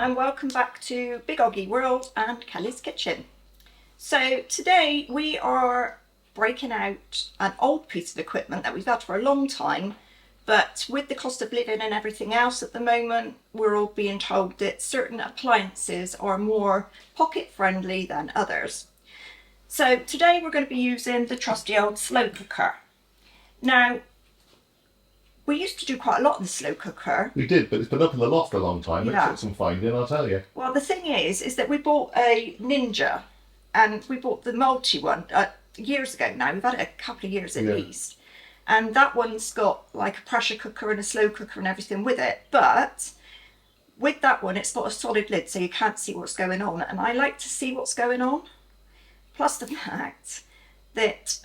and welcome back to Big OGGIE World and Kelly's Kitchen. So today we are breaking out an old piece of equipment that we've had for a long time, but with the cost of living and everything else at the moment, we're all being told that certain appliances are more pocket friendly than others. So today we're going to be using the trusty old slow cooker. Now, we used to do quite a lot in the slow cooker. We did, but it's been up in the loft a long time. Yeah. It took some finding, I'll tell you. Well, the thing is that we bought a Ninja, and we bought the multi one years ago now. We've had it a couple of years at least. And that one's got like a pressure cooker and a slow cooker and everything with it. But with that one, it's got a solid lid, so you can't see what's going on. And I like to see what's going on. Plus the fact that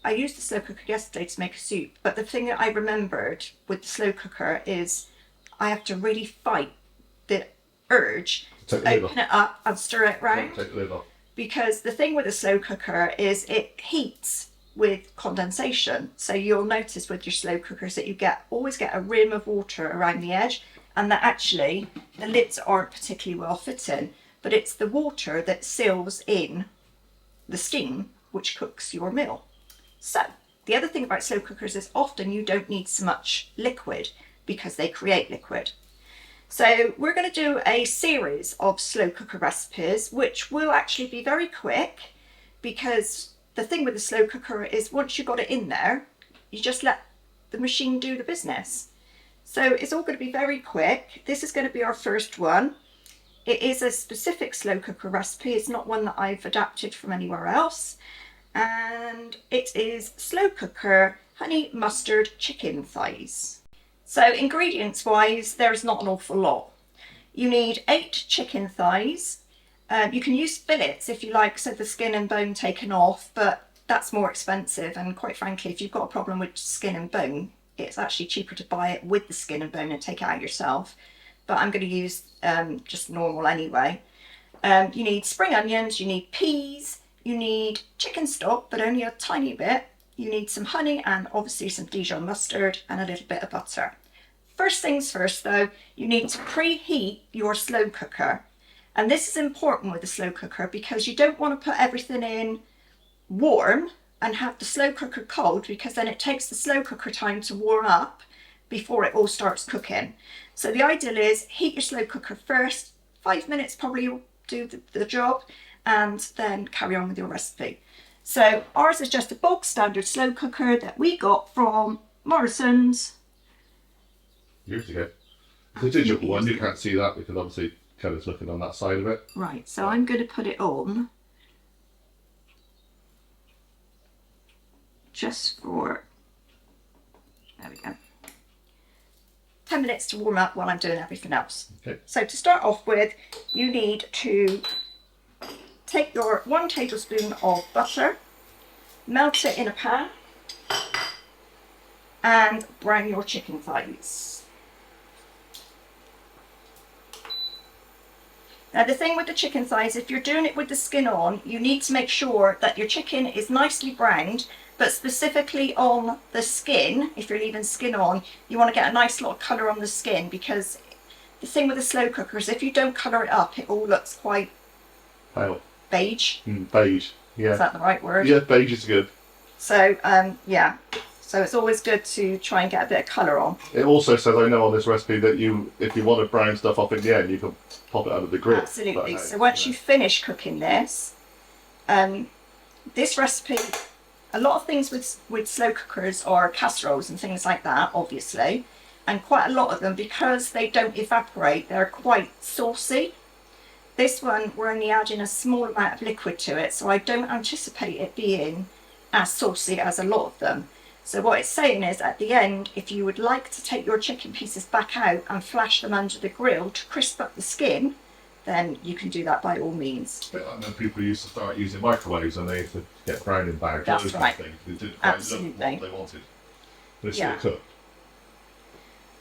I used the slow cooker yesterday to make a soup, but the thing that I remembered with the slow cooker is I have to really fight the urge to open it up and stir it round. Take the lid off. Because the thing with a slow cooker is it heats with condensation. So you'll notice with your slow cookers that you always get a rim of water around the edge, and that actually the lids aren't particularly well fitting, but it's the water that seals in the steam which cooks your meal. So the other thing about slow cookers is often you don't need so much liquid because they create liquid. So we're going to do a series of slow cooker recipes which will actually be very quick, because the thing with the slow cooker is once you've got it in there, you just let the machine do the business. So it's all going to be very quick. This is going to be our first one. It is a specific slow cooker recipe. It's not one that I've adapted from anywhere else. And it is slow cooker honey mustard chicken thighs. So ingredients wise, there's not an awful lot. You need 8 chicken thighs. You can use fillets if you like, so the skin and bone taken off, but that's more expensive, and quite frankly, if you've got a problem with skin and bone, it's actually cheaper to buy it with the skin and bone and take it out yourself. But I'm going to use just normal anyway. You need spring onions, you need peas, you need chicken stock, but only a tiny bit. You need some honey and obviously some Dijon mustard and a little bit of butter. First things first though, you need to preheat your slow cooker. And this is important with the slow cooker because you don't want to put everything in warm and have the slow cooker cold, because then it takes the slow cooker time to warm up before it all starts cooking. So the ideal is heat your slow cooker first. 5 minutes probably will do the job, and then carry on with your recipe. So ours is just a bulk standard slow cooker that we got from Morrison's years ago. It's a digital one, you can't see that because obviously Kelly's looking on that side of it. Right, so I'm going to put it on just for, there we go, 10 minutes to warm up while I'm doing everything else. Okay. So to start off with, you need to take your 1 tablespoon of butter, melt it in a pan, and brown your chicken thighs. Now the thing with the chicken thighs, if you're doing it with the skin on, you need to make sure that your chicken is nicely browned, but specifically on the skin, if you're leaving skin on, you want to get a nice lot of colour on the skin, because the thing with the slow cooker is if you don't colour it up, it all looks quite pale. Beige. Beige, yeah. Is that the right word? Yeah, beige is good. So, yeah. So it's always good to try and get a bit of colour on. It also says, I know on this recipe, that if you want to brown stuff up in the end, you can pop it out of the grill. Absolutely. So once you finish cooking this, this recipe, a lot of things with slow cookers are casseroles and things like that, obviously. And quite a lot of them, because they don't evaporate, they're quite saucy. This one, we're only adding a small amount of liquid to it, so I don't anticipate it being as saucy as a lot of them. So what it's saying is, at the end, if you would like to take your chicken pieces back out and flash them under the grill to crisp up the skin, then you can do that by all means. I know people used to start using microwaves and they used to get browning bags. That's right. Things. They didn't quite look what they wanted. But it's still cooked.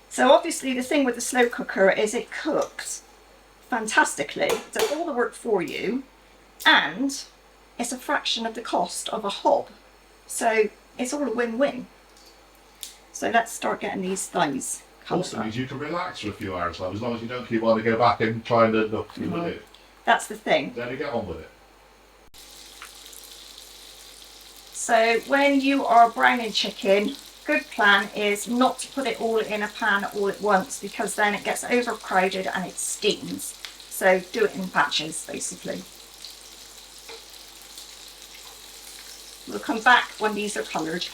So obviously the thing with the slow cooker is it cooks fantastically. It does all the work for you, and it's a fraction of the cost of a hob. So it's all a win-win. So let's start getting these thighs Also means you can relax for a few hours, though, as long as you don't keep wanting to go back and try and look. That's the thing. Then you get on with it. So when you are browning chicken, good plan is not to put it all in a pan all at once, because then it gets overcrowded and it steams. So do it in batches, basically. We'll come back when these are coloured.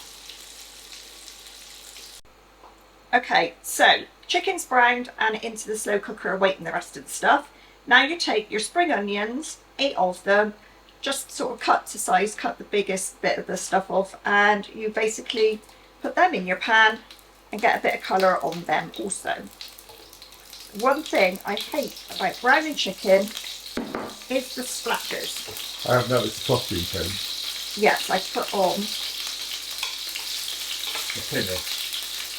Okay, so chicken's browned and into the slow cooker awaiting the rest of the stuff. Now you take your spring onions, 8 of them, just sort of cut to size, cut the biggest bit of the stuff off, and you basically put them in your pan and get a bit of colour on them also. One thing I hate about browning chicken is the splatters. I have noticed the costume thing. Yes, I put on The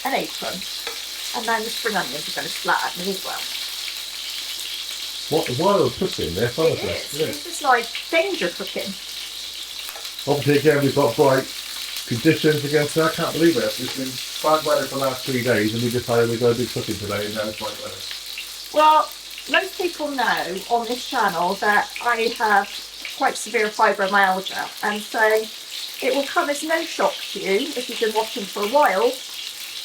an apron, and then the spring onions are going to splat at me as well. Why are put in there? It is. It's just like danger cooking. Obviously, again, we've got bright conditions against that. I can't believe it. It's been bad weather for the last 3 days, and we decided we're going to do cooking today, and now it's bright weather. Well, most people know on this channel that I have quite severe fibromyalgia, and so it will come as no shock to you if you've been watching for a while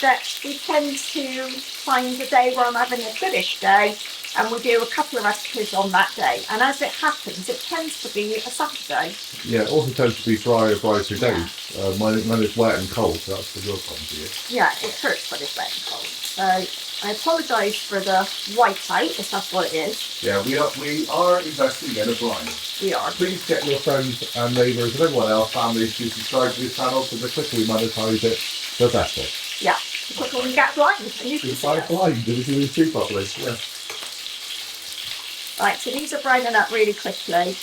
that we tend to find a day where I'm having a goodish day, and we do a couple of recipes on that day. And as it happens, it tends to be a Saturday. Yeah, it also tends to be brighter days. When it's wet and cold, so that's the real problem for you. Yeah, it hurts when it's wet and cold. So I apologise for the whiteout, if that's what it is. Yeah, we are investing in a brine. We are. Please get your friends and neighbours and everyone else, families, to subscribe to this channel, because the quicker we monetize it, the better. Yeah, the quicker we can get blind, and you can see us. Blind, if you can see properly. Yeah. Right, so these are browning up really quickly.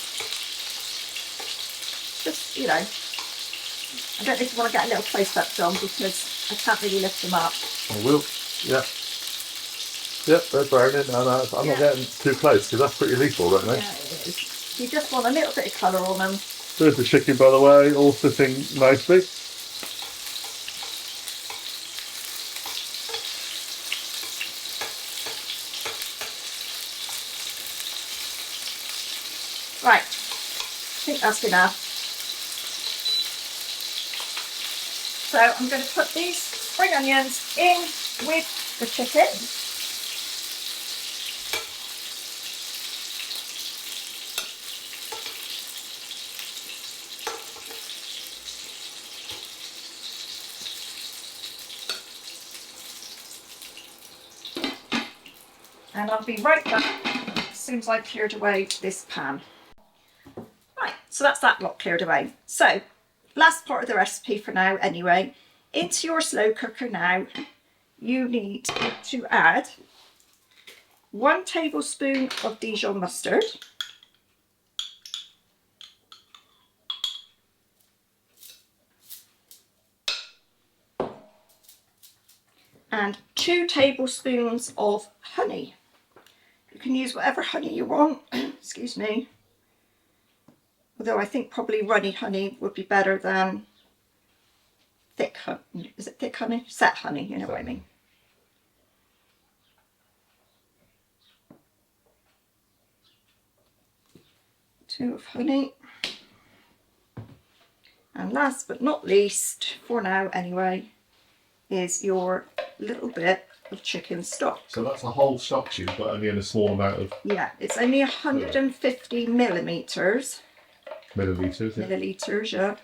Just, you know, I don't know if you want to get a little close-up, John, because I can't really lift them up. I will. Yeah. Yep, they're browning, and I'm not getting too close, because that's pretty lethal, don't they? Yeah, it is. You just want a little bit of colour on them. There's the chicken, by the way, all sitting nicely. Right, I think that's enough. So I'm going to put these spring onions in with the chicken. And I'll be right back as soon as I've cleared away this pan. Right, so that's that lot cleared away. So, last part of the recipe for now anyway. Into your slow cooker now, you need to add 1 tablespoon of Dijon mustard. And 2 tablespoons of honey. You can use whatever honey you want, excuse me. Although I think probably runny honey would be better than thick honey. Is it thick honey? Set honey, you know what I mean. Two of honey. And last but not least, for now anyway, is your little bit of chicken stock. So that's a whole stock tube, but only in a small amount of... Yeah, it's only 150 millilitres. Milliliters, yeah,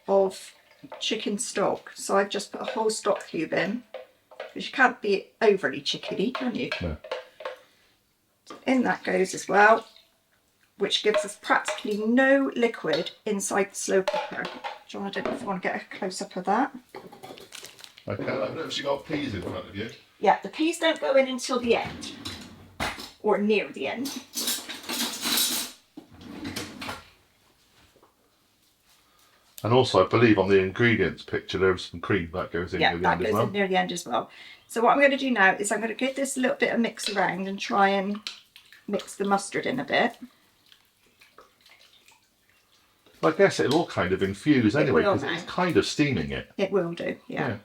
of chicken stock. So I've just put a whole stock cube in, because you can't be overly chickeny, can you? No. In that goes as well, which gives us practically no liquid inside the slow cooker. John, I don't know if you want to get a close-up of that. Okay, I've noticed you've got peas in front of you. Yeah, the peas don't go in until the end, or near the end. And also, I believe on the ingredients picture there's some cream that goes in near the end as well. Yeah, that goes in near the end as well. So what I'm going to do now is I'm going to give this a little bit of mix around and try and mix the mustard in a bit. I guess it'll all kind of infuse anyway, because it's kind of steaming it. It will do, yeah.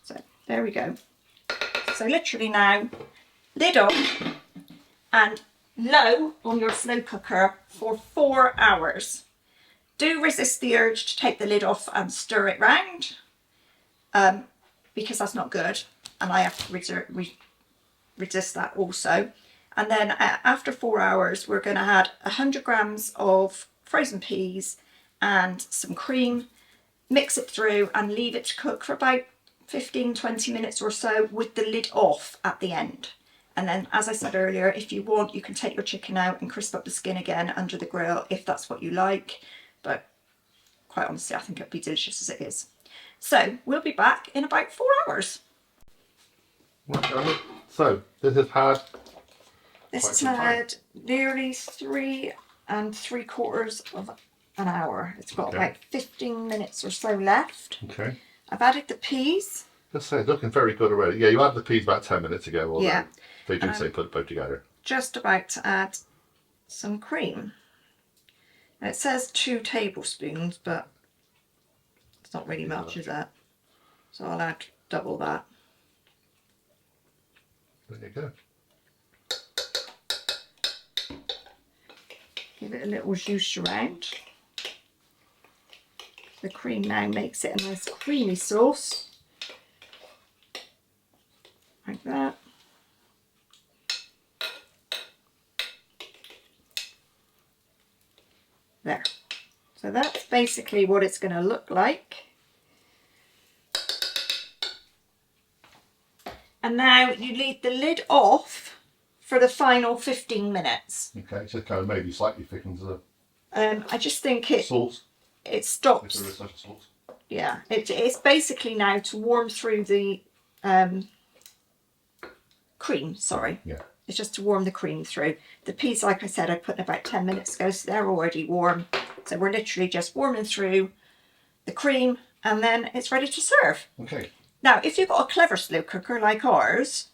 So there we go. So literally now, lid off and low on your slow cooker for 4 hours. Do resist the urge to take the lid off and stir it round, because that's not good, and I have to resist that also. And then after 4 hours, we're going to add 100 grams of frozen peas and some cream, mix it through and leave it to cook for about 15-20 minutes or so with the lid off at the end. And then, as I said earlier, if you want, you can take your chicken out and crisp up the skin again under the grill if that's what you like. But quite honestly, I think it'd be delicious as it is. So we'll be back in about 4 hours. So this has had... This has had nearly 3 3/4 of an hour. It's got about 15 minutes or so left. Okay. I've added the peas. Just say, it's looking very good already. Yeah, you added the peas about 10 minutes ago. Although Yeah. they do say put both together. Just about to add some cream. Now, it says 2 tablespoons, but it's not really much, is it? So I'll add double that. There you go. Give it a little zhuzh around. The cream now makes it a nice creamy sauce. Like that. There. So that's basically what it's going to look like. And now you leave the lid off for the final 15 minutes. Okay, so kind of maybe slightly thickens the I just think it sauce. It stops. If there is such a sauce. Yeah, it's basically now to warm through the cream. Sorry. Yeah. It's just to warm the cream through. The peas, like I said, I put in about 10 minutes ago, so they're already warm. So we're literally just warming through the cream, and then it's ready to serve. Okay. Now, if you've got a clever slow cooker like ours,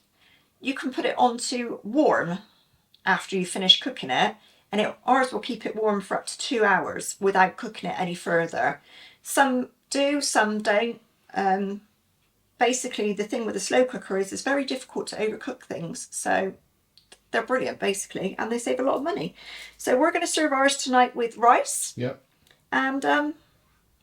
you can put it onto warm after you finish cooking it, and ours will keep it warm for up to 2 hours without cooking it any further. Some do, some don't. Basically, the thing with a slow cooker is it's very difficult to overcook things, so they're brilliant basically, and they save a lot of money. So we're going to serve ours tonight with rice. Yep. And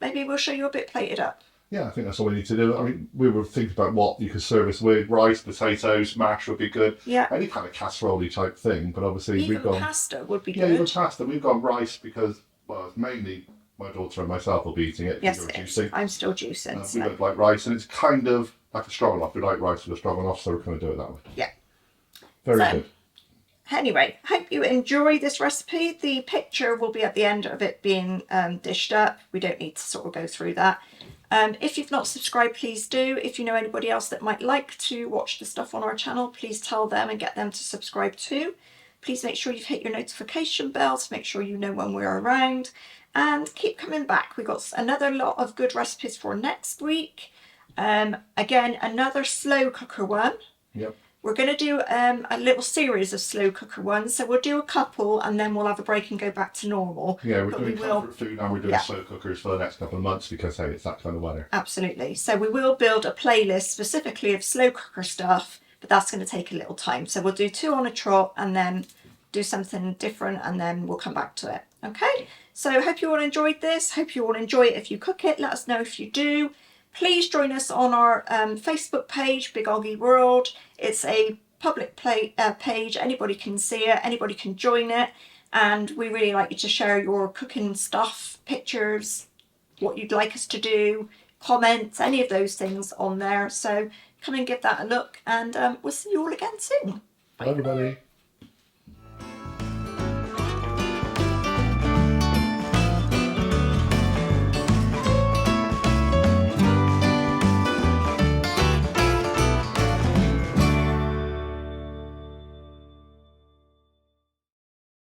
maybe we'll show you a bit plated up. Yeah, I think that's all we need to do. I mean, we were thinking about what you could service with. Rice, potatoes, mash would be good. Yeah. Any kind of casserole type thing, but obviously Even we've gone... pasta would be Yeah, good. even pasta. We've gone rice because, well, it's mainly my daughter and myself will be eating it. Yes, you're it is. juicing. I'm still juicing. We don't like rice, and it's kind of like a stroganoff. We like rice with a stroganoff, so we're going to do it that way. Yeah. Very So, good. Anyway, hope you enjoy this recipe. The picture will be at the end of it being dished up. We don't need to sort of go through that. If you've not subscribed, please do. If you know anybody else that might like to watch the stuff on our channel, please tell them and get them to subscribe too. Please make sure you've hit your notification bell to make sure you know when we're around. And keep coming back. We've got another lot of good recipes for next week. Again, another slow cooker one. Yep. We're going to do a little series of slow cooker ones. So we'll do a couple and then we'll have a break and go back to normal. Yeah, we're But doing we will- comfort food and we're doing slow cookers for the next couple of months because, hey, it's that kind of weather. Absolutely. So we will build a playlist specifically of slow cooker stuff, but that's going to take a little time. So we'll do 2 on a trot and then do something different and then we'll come back to it. Okay, so hope you all enjoyed this. Hope you all enjoy it if you cook it. Let us know if you do. Please join us on our Facebook page, Big OGGIE World. It's a public page. Anybody can see it. Anybody can join it. And we really like you to share your cooking stuff, pictures, what you'd like us to do, comments, any of those things on there. So come and give that a look and we'll see you all again soon. Bye, everybody.